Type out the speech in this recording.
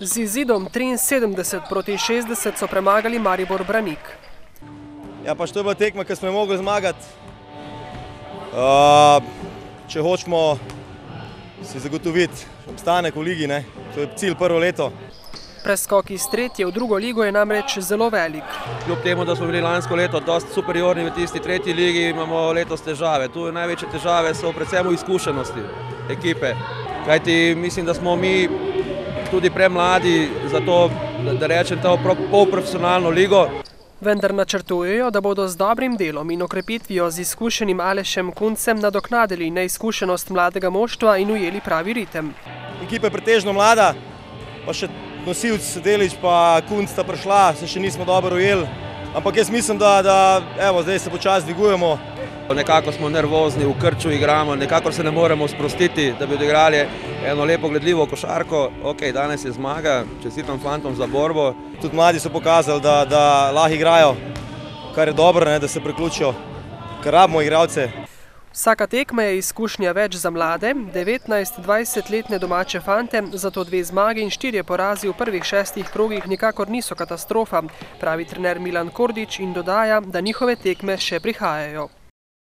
Z izidom 73-60 so premagali Maribor Branik. Ja, pač to je bila tekma, ki smo jo mogli zmagati. Če hočemo si zagotoviti obstanek v ligi, ne? To je cilj prvo leto. Preskok iz tretje v drugo ligo je namreč zelo velik. Kljub temu, da smo bili lansko leto dosti superiorni v tisti tretji ligi, imamo letos težave. Tu največje težave so predvsem v izkušenosti ekipe. Kajti mislim, da smo mi tudi premladi za to, da rečem, to polprofesionalno ligo. Vendar načrtujejo, da bodo z dobrim delom in okrepitvijo z izkušenim Alešem Kuncem nadoknadili neizkušenost mladega moštva in ujeli pravi ritem. Ekipa je pretežno mlada, pa še nosilc Delić pa Kunc sta prišla, se še nismo dobro ujeli. Ampak jaz mislim, da evo, zdaj se počasi dvigujemo. Nekako smo nervozni, v krču igramo, nekako se ne moremo sprostiti, da bi odigrali eno lepo gledljivo košarko. Ok, danes je zmaga, čestitam fantom za borbo. Tudi mladi so pokazali, da lahko igrajo, kar je dobro, da se priključijo, ker rabimo igralce. Vsaka tekma je izkušnja več za mlade, 19-20-letne domače fante, zato 2 zmagi in 4 porazi v prvih 6 krogih nikakor niso katastrofa, pravi trener Milan Kordić in dodaja, da njihove tekme še prihajajo.